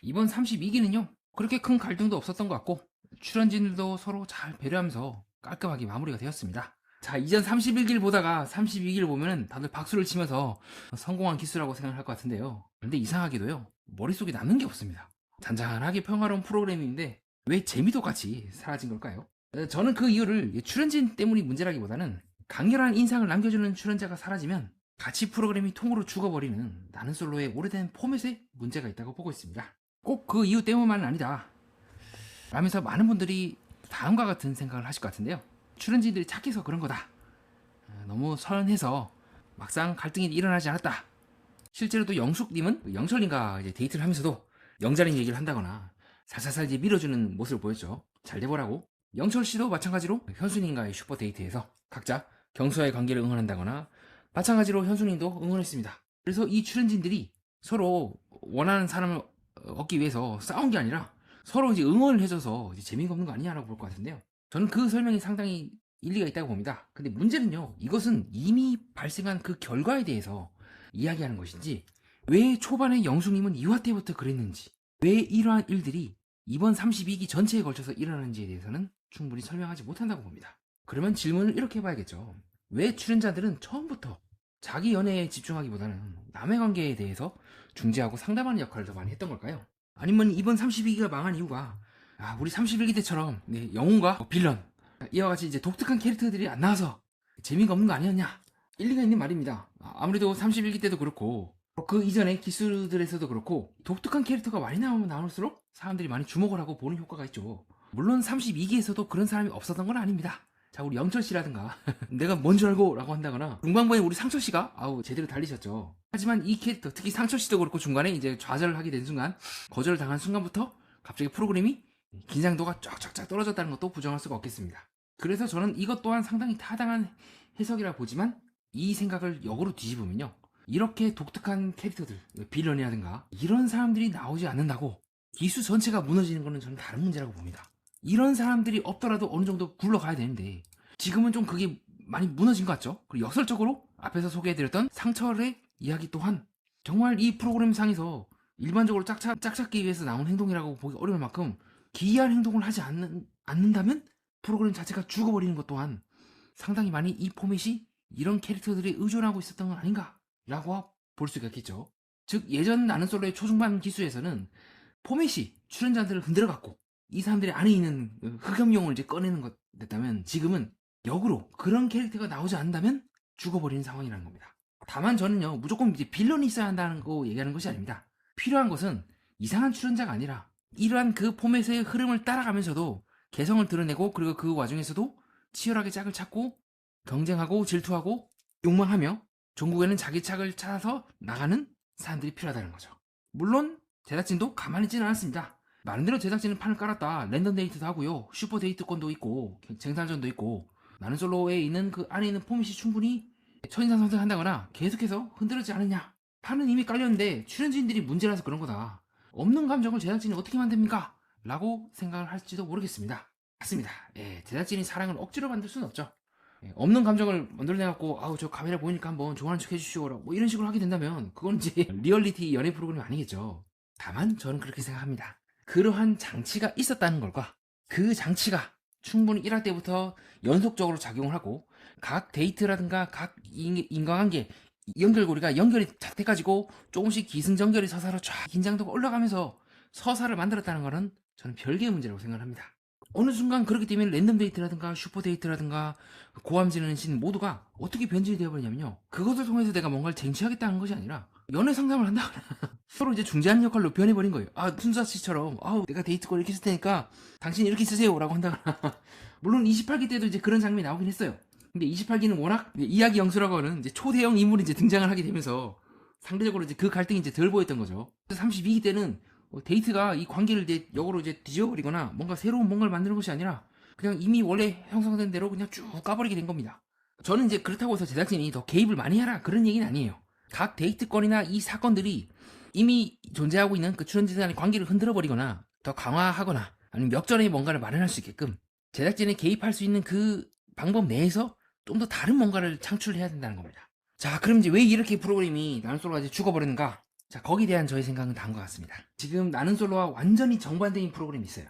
이번 32기는요, 그렇게 큰 갈등도 없었던 것 같고, 출연진들도 서로 잘 배려하면서 깔끔하게 마무리가 되었습니다. 자, 이전 31기를 보다가 32기를 보면은 다들 박수를 치면서 성공한 기수라고 생각할 것 같은데요. 근데 이상하게도요, 머릿속에 남는 게 없습니다. 잔잔하게 평화로운 프로그램인데 왜 재미도 같이 사라진 걸까요? 저는 그 이유를 출연진 때문이 문제라기보다는 강렬한 인상을 남겨주는 출연자가 사라지면 같이 프로그램이 통으로 죽어버리는 나는 솔로의 오래된 포맷에 문제가 있다고 보고 있습니다. 꼭 그 이유 때문만은 아니다 라면서 많은 분들이 다음과 같은 생각을 하실 것 같은데요. 출연진들이 착해서 그런 거다. 너무 선해서 막상 갈등이 일어나지 않았다. 실제로도 영숙님은 영철님과 이제 데이트를 하면서도 영자린 얘기를 한다거나 살살살 이제 밀어주는 모습을 보였죠. 잘 돼보라고. 영철씨도 마찬가지로 현수님과의 슈퍼 데이트에서 각자 경수와의 관계를 응원한다거나 마찬가지로 현수님도 응원했습니다. 그래서 이 출연진들이 서로 원하는 사람을 얻기 위해서 싸운 게 아니라 서로 이제 응원을 해줘서 이제 재미가 없는 거 아니냐라고 볼 것 같은데요. 저는 그 설명이 상당히 일리가 있다고 봅니다. 근데 문제는요, 이것은 이미 발생한 그 결과에 대해서 이야기하는 것인지, 왜 초반에 영숙님은 2화 때부터 그랬는지, 왜 이러한 일들이 이번 32기 전체에 걸쳐서 일어나는지에 대해서는 충분히 설명하지 못한다고 봅니다. 그러면 질문을 이렇게 해봐야겠죠. 왜 출연자들은 처음부터 자기 연애에 집중하기보다는 남의 관계에 대해서 중재하고 상담하는 역할을 더 많이 했던 걸까요? 아니면 이번 32기가 망한 이유가 우리 31기 때처럼 영웅과 빌런 이와 같이 이제 독특한 캐릭터들이 안 나와서 재미가 없는 거 아니었냐? 일리가 있는 말입니다. 아무래도 31기 때도 그렇고 그 이전의 기수들에서도 그렇고 독특한 캐릭터가 많이 나오면 나올수록 사람들이 많이 주목을 하고 보는 효과가 있죠. 물론 32기에서도 그런 사람이 없었던 건 아닙니다. 자, 우리 영철씨라든가 내가 뭔 줄 알고 라고 한다거나 중반부에 우리 상철씨가 제대로 달리셨죠. 하지만 이 캐릭터, 특히 상철씨도 그렇고 중간에 이제 좌절을 하게 된 순간, 거절을 당한 순간부터 갑자기 프로그램이 긴장도가 쫙쫙쫙 떨어졌다는 것도 부정할 수가 없겠습니다. 그래서 저는 이것 또한 상당히 타당한 해석이라 보지만, 이 생각을 역으로 뒤집으면요, 이렇게 독특한 캐릭터들, 빌런이라든가 이런 사람들이 나오지 않는다고 기수 전체가 무너지는 것은 저는 다른 문제라고 봅니다. 이런 사람들이 없더라도 어느 정도 굴러가야 되는데 지금은 좀 그게 많이 무너진 것 같죠. 그리고 역설적으로 앞에서 소개해드렸던 상철의 이야기 또한 정말 이 프로그램 상에서 일반적으로 짝찾기 위해서 나온 행동이라고 보기 어려울 만큼 기이한 행동을 하지 않는다면 프로그램 자체가 죽어버리는 것 또한 상당히 많이 이 포맷이 이런 캐릭터들이 의존하고 있었던 건 아닌가 라고 볼 수가 있겠죠. 즉 예전 나는 솔로의 초중반 기수에서는 포맷이 출연자들을 흔들어갔고 이 사람들이 안에 있는 흑염룡을 이제 꺼내는 것 됐다면, 지금은 역으로 그런 캐릭터가 나오지 않는다면 죽어버리는 상황이라는 겁니다. 다만 저는요, 무조건 이제 빌런이 있어야 한다는 거 얘기하는 것이 아닙니다. 필요한 것은 이상한 출연자가 아니라 이러한 그 포맷의 흐름을 따라가면서도 개성을 드러내고, 그리고 그 와중에서도 치열하게 짝을 찾고 경쟁하고 질투하고 욕망하며 전국에는 자기 짝을 찾아서 나가는 사람들이 필요하다는 거죠. 물론 제작진도 가만히 있지는 않았습니다. 나름대로 제작진은 판을 깔았다. 랜덤 데이트도 하고요, 슈퍼 데이트권도 있고 쟁탈전도 있고, 나는 솔로에 있는 그 안에 있는 포맷이 충분히 첫인상 선택한다거나 계속해서 흔들리지 않느냐. 판은 이미 깔렸는데 출연진들이 문제라서 그런 거다. 없는 감정을 제작진이 어떻게 만듭니까? 라고 생각을 할지도 모르겠습니다. 맞습니다. 제작진이 사랑을 억지로 만들 수는 없죠. 없는 감정을 만들어내갖고 저 카메라 보이니까 한번 좋아하는 척 해주시오 뭐 이런 식으로 하게 된다면 그건 이제 리얼리티 연애 프로그램이 아니겠죠. 다만 저는 그렇게 생각합니다. 그러한 장치가 있었다는 것과 그 장치가 충분히 1화 때부터 연속적으로 작용을 하고 각 데이트라든가 각 인간관계 연결고리가 연결이 돼가지고 조금씩 기승전결이 서사로 쫙 긴장도가 올라가면서 서사를 만들었다는 것은 저는 별개의 문제라고 생각합니다. 어느 순간 그렇기 때문에 랜덤 데이트라든가 슈퍼 데이트라든가 고함 지르는 씬 모두가 어떻게 변질이 되어버리냐면요, 그것을 통해서 내가 뭔가를 쟁취하겠다는 것이 아니라 연애 상담을 한다거나 서로 이제 중재하는 역할로 변해버린 거예요. 순자 씨처럼 내가 데이트권 이렇게 쓸 테니까 당신 이렇게 쓰세요 라고 한다거나 물론 28기 때도 이제 그런 장면이 나오긴 했어요. 근데 28기는 워낙 이야기 영수라고 하는 이제 초대형 인물이 이제 등장을 하게 되면서 상대적으로 이제 그 갈등이 이제 덜 보였던 거죠. 32기 때는 데이트가 이 관계를 이제 역으로 이제 뒤져버리거나 뭔가 새로운 뭔가를 만드는 것이 아니라 그냥 이미 원래 형성된 대로 그냥 쭉 까버리게 된 겁니다. 저는 이제 그렇다고 해서 제작진이 더 개입을 많이 하라 그런 얘기는 아니에요. 각 데이트권이나 이 사건들이 이미 존재하고 있는 그 출연진 간의 관계를 흔들어버리거나 더 강화하거나 아니면 역전의 뭔가를 마련할 수 있게끔 제작진이 개입할 수 있는 그 방법 내에서 좀 더 다른 뭔가를 창출해야 된다는 겁니다. 자, 그럼 이제 왜 이렇게 프로그램이 나는 솔로가 이제 죽어버리는가? 자, 거기에 대한 저의 생각은 다음과 같습니다. 지금 나는 솔로와 완전히 정반대인 프로그램이 있어요.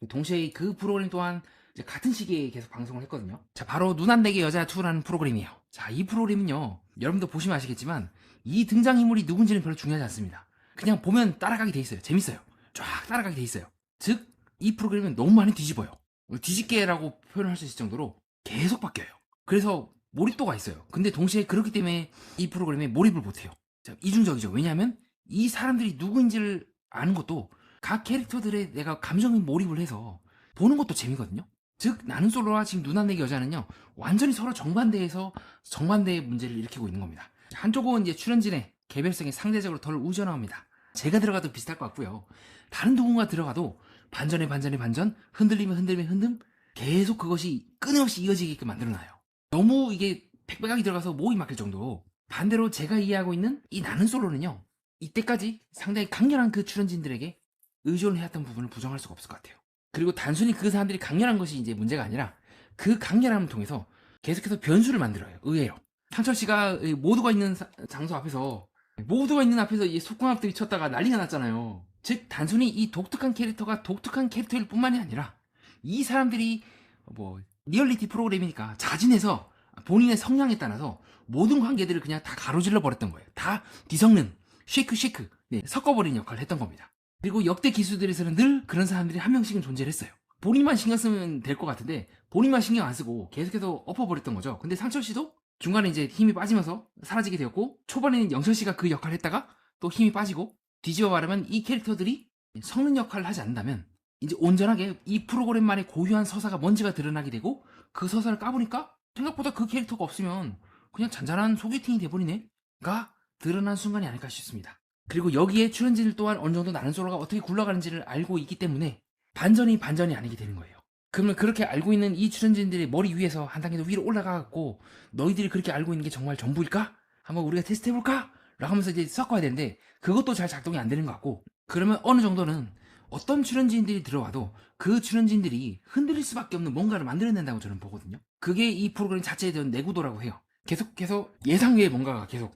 동시에 그 프로그램 또한 이제 같은 시기에 계속 방송을 했거든요. 자, 바로 눈 안 내게 여자 2라는 프로그램이에요. 자, 이 프로그램은요, 여러분도 보시면 아시겠지만 이 등장인물이 누군지는 별로 중요하지 않습니다. 그냥 보면 따라가게 돼 있어요. 재밌어요. 쫙 따라가게 돼 있어요. 즉, 이 프로그램은 너무 많이 뒤집어요. 뒤집게라고 표현할 수 있을 정도로 계속 바뀌어요. 그래서 몰입도가 있어요. 근데 동시에 그렇기 때문에 이 프로그램에 몰입을 못해요. 자, 이중적이죠. 왜냐하면 이 사람들이 누구인지를 아는 것도 각 캐릭터들의 내가 감정에 몰입을 해서 보는 것도 재미거든요. 즉 나는 솔로와 지금 눈 안 내기 여자는요 완전히 서로 정반대에서 정반대의 문제를 일으키고 있는 겁니다. 한쪽은 이제 출연진의 개별성이 상대적으로 덜 우전합니다. 제가 들어가도 비슷할 것 같고요. 다른 누군가 들어가도 반전에 반전에 반전, 흔들리면 흔들리면 흔듦, 계속 그것이 끊임없이 이어지게끔 만들어놔요. 너무 이게 팩백하게 들어가서 목이 막힐 정도로. 반대로 제가 이해하고 있는 이 나는 솔로는요 이때까지 상당히 강렬한 그 출연진들에게 의존을 해왔던 부분을 부정할 수가 없을 것 같아요. 그리고 단순히 그 사람들이 강렬한 것이 이제 문제가 아니라 그 강렬함을 통해서 계속해서 변수를 만들어요. 의외로 상철 씨가 모두가 있는 장소 앞에서 모두가 있는 앞에서 이 속궁합들이 쳤다가 난리가 났잖아요. 즉 단순히 이 독특한 캐릭터가 독특한 캐릭터일 뿐만이 아니라 이 사람들이 뭐 리얼리티 프로그램이니까 자진해서 본인의 성향에 따라서 모든 관계들을 그냥 다 가로질러 버렸던 거예요. 다 뒤섞는 쉐이크 네, 섞어버리는 역할을 했던 겁니다. 그리고 역대 기수들에서는 늘 그런 사람들이 한 명씩은 존재를 했어요. 본인만 신경 쓰면 될 것 같은데 본인만 신경 안 쓰고 계속해서 엎어버렸던 거죠. 근데 상철 씨도 중간에 이제 힘이 빠지면서 사라지게 되었고 초반에는 영철 씨가 그 역할을 했다가 또 힘이 빠지고 뒤집어 말하면 이 캐릭터들이 섞는 역할을 하지 않는다면 이제 온전하게 이 프로그램만의 고유한 서사가 뭔지가 드러나게 되고 그 서사를 까보니까 생각보다 그 캐릭터가 없으면 그냥 잔잔한 소개팅이 돼버리네가 드러난 순간이 아닐까 싶습니다. 그리고 여기에 출연진들 또한 어느 정도 나는 솔로가 어떻게 굴러가는지를 알고 있기 때문에 반전이 아니게 되는 거예요. 그러면 그렇게 알고 있는 이 출연진들의 머리 위에서 한 단계 더 위로 올라가갖고 너희들이 그렇게 알고 있는 게 정말 전부일까? 한번 우리가 테스트 해볼까? 라고 하면서 이제 섞어야 되는데 그것도 잘 작동이 안 되는 것 같고 그러면 어느 정도는 어떤 출연진들이 들어와도 그 출연진들이 흔들릴 수밖에 없는 뭔가를 만들어낸다고 저는 보거든요. 그게 이 프로그램 자체에 대한 내구도라고 해요. 계속 예상 외에 뭔가가 계속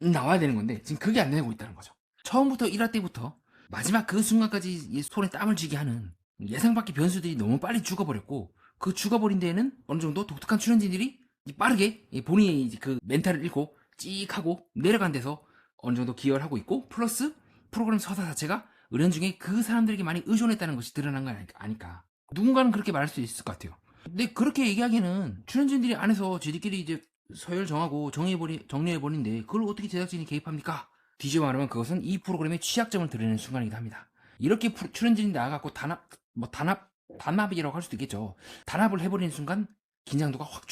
나와야 되는 건데 지금 그게 안 되고 있다는 거죠. 처음부터 1화 때부터 마지막 그 순간까지 손에 땀을 쥐게 하는 예상 밖의 변수들이 너무 빨리 죽어버렸고 그 죽어버린 데에는 어느 정도 독특한 출연진들이 빠르게 본인의 그 멘탈을 잃고 찍하고 내려간 데서 어느 정도 기여를 하고 있고 플러스 프로그램 서사 자체가 은연중에 그 사람들에게 많이 의존했다는 것이 드러난 거 아닐까. 누군가는 그렇게 말할 수 있을 것 같아요. 근데 그렇게 얘기하기에는 출연진들이 안에서 지들끼리 이제 서열 정하고 정리해버리는데 그걸 어떻게 제작진이 개입합니까? 뒤집어 말하면 그것은 이 프로그램의 취약점을 드러내는 순간이기도 합니다. 이렇게 출연진이 나와갖고 단합이라고 할 수도 있겠죠. 단합을 해버리는 순간 긴장도가 확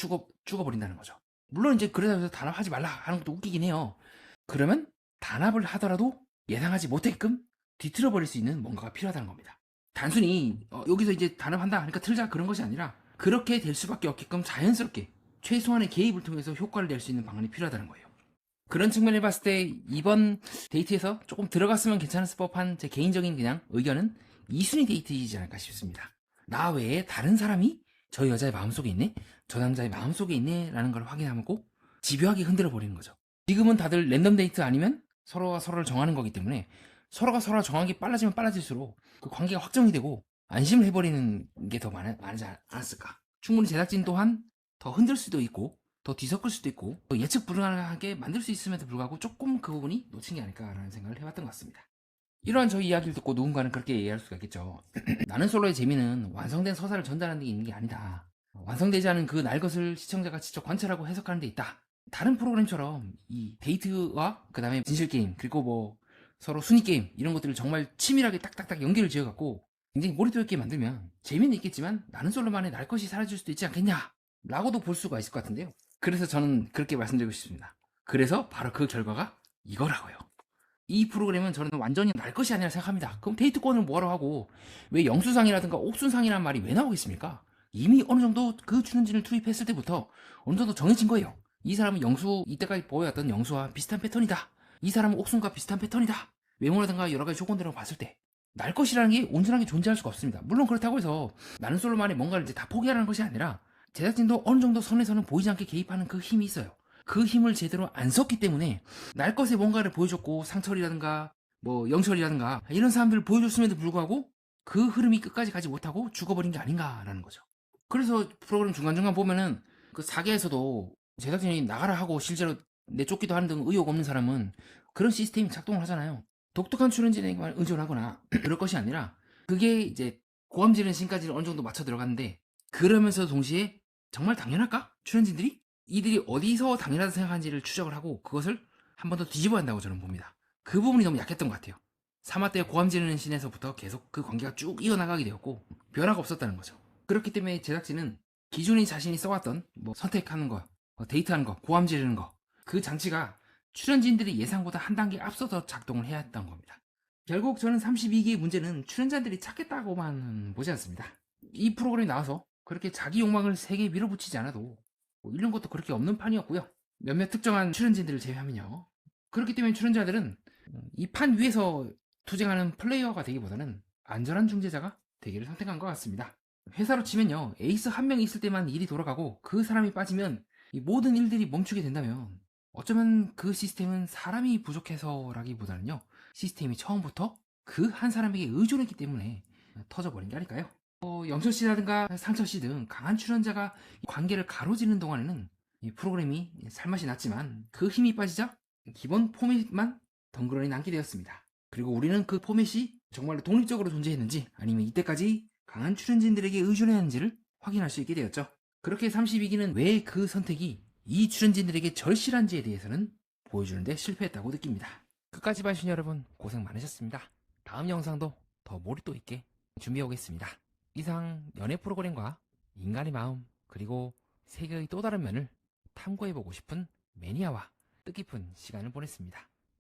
죽어버린다는 거죠. 물론 이제 그러다 해서 단합하지 말라 하는 것도 웃기긴 해요. 그러면 단합을 하더라도 예상하지 못했게끔 뒤틀어버릴 수 있는 뭔가가 필요하다는 겁니다. 단순히 여기서 이제 단합한다 하니까 틀자 그런 것이 아니라 그렇게 될 수밖에 없게끔 자연스럽게 최소한의 개입을 통해서 효과를 낼 수 있는 방안이 필요하다는 거예요. 그런 측면을 봤을 때 이번 데이트에서 조금 들어갔으면 괜찮을 법한 제 개인적인 그냥 의견은 2순위 데이트이지 않을까 싶습니다. 나 외에 다른 사람이 저 여자의 마음속에 있네? 저 남자의 마음속에 있네? 라는 걸 확인하고 집요하게 흔들어 버리는 거죠. 지금은 다들 랜덤 데이트 아니면 서로가 서로를 정하는 거기 때문에 서로가 서로 정하기 빨라지면 빨라질수록 그 관계가 확정이 되고 안심을 해버리는 게 더 많지 않았을까. 충분히 제작진 또한 더 흔들 수도 있고 더 뒤섞을 수도 있고 예측 불가능하게 만들 수 있음에도 불구하고 조금 그 부분이 놓친 게 아닐까라는 생각을 해봤던 것 같습니다. 이러한 저희 이야기를 듣고 누군가는 그렇게 얘기할 수가 있겠죠. 나는 솔로의 재미는 완성된 서사를 전달하는 데 있는 게 아니다. 완성되지 않은 그 날 것을 시청자가 직접 관찰하고 해석하는 데 있다. 다른 프로그램처럼 이 데이트와 그 다음에 진실게임 그리고 뭐 서로 순위게임 이런 것들을 정말 치밀하게 딱딱딱 연결을 지어갖고 굉장히 몰입도 있게 만들면 재미는 있겠지만 나는 솔로만의 날 것이 사라질 수도 있지 않겠냐 라고도 볼 수가 있을 것 같은데요. 그래서 저는 그렇게 말씀드리고 싶습니다. 그래서 바로 그 결과가 이거라고요. 이 프로그램은 저는 완전히 날 것이 아니라 생각합니다. 그럼 데이트권을 뭐하러 하고 왜 영수상이라든가 옥순상이라는 말이 왜 나오겠습니까? 이미 어느 정도 그 출연진을 투입했을 때부터 어느 정도 정해진 거예요. 이 사람은 이때까지 보여왔던 영수와 비슷한 패턴이다. 이 사람은 옥순과 비슷한 패턴이다. 외모라든가 여러 가지 조건들을 봤을 때 날 것이라는 게 온전하게 존재할 수가 없습니다. 물론 그렇다고 해서 나는 솔로만의 뭔가를 이제 다 포기하라는 것이 아니라 제작진도 어느 정도 선에서는 보이지 않게 개입하는 그 힘이 있어요. 그 힘을 제대로 안 썼기 때문에 날 것에 뭔가를 보여줬고 상철이라든가 뭐 영철이라든가 이런 사람들을 보여줬음에도 불구하고 그 흐름이 끝까지 가지 못하고 죽어버린 게 아닌가라는 거죠. 그래서 프로그램 중간중간 보면은 그 사계에서도 제작진이 나가라 하고 실제로 내쫓기도 하는 등 의욕 없는 사람은 그런 시스템이 작동을 하잖아요. 독특한 출연진에게만 의존하거나 그럴 것이 아니라 그게 이제 고함지르는 신까지는 어느 정도 맞춰 들어갔는데 그러면서 동시에 정말 당연할까? 출연진들이? 이들이 어디서 당연하다 생각하는지를 추적을 하고 그것을 한 번 더 뒤집어야 한다고 저는 봅니다. 그 부분이 너무 약했던 것 같아요. 사마 때 고함지르는 신에서부터 계속 그 관계가 쭉 이어나가게 되었고 변화가 없었다는 거죠. 그렇기 때문에 제작진은 기존에 자신이 써왔던 뭐 선택하는 거, 데이트하는 거, 고함 지르는 거 그 장치가 출연진들이 예상보다 한 단계 앞서서 작동을 해야 했던 겁니다. 결국 저는 32기의 문제는 출연자들이 찾겠다고만 보지 않습니다. 이 프로그램이 나와서 그렇게 자기 욕망을 세게 밀어붙이지 않아도 뭐 이런 것도 그렇게 없는 판이었고요. 몇몇 특정한 출연진들을 제외하면요. 그렇기 때문에 출연자들은 이 판 위에서 투쟁하는 플레이어가 되기보다는 안전한 중재자가 되기를 선택한 것 같습니다. 회사로 치면요, 에이스 한 명 있을 때만 일이 돌아가고 그 사람이 빠지면 이 모든 일들이 멈추게 된다면 어쩌면 그 시스템은 사람이 부족해서라기보다는요, 시스템이 처음부터 그 한 사람에게 의존했기 때문에 터져버린 게 아닐까요? 영철 씨라든가 상철 씨 등 강한 출연자가 관계를 가로지르는 동안에는 이 프로그램이 살맛이 났지만 그 힘이 빠지자 기본 포맷만 덩그러니 남게 되었습니다. 그리고 우리는 그 포맷이 정말로 독립적으로 존재했는지 아니면 이때까지 강한 출연진들에게 의존해야 하는지를 확인할 수 있게 되었죠. 그렇게 32기는 왜 그 선택이 이 출연진들에게 절실한지에 대해서는 보여주는데 실패했다고 느낍니다. 끝까지 봐주신 여러분 고생 많으셨습니다. 다음 영상도 더 몰입도 있게 준비해 오겠습니다. 이상 연애 프로그램과 인간의 마음 그리고 세계의 또 다른 면을 탐구해보고 싶은 매니아와 뜻깊은 시간을 보냈습니다.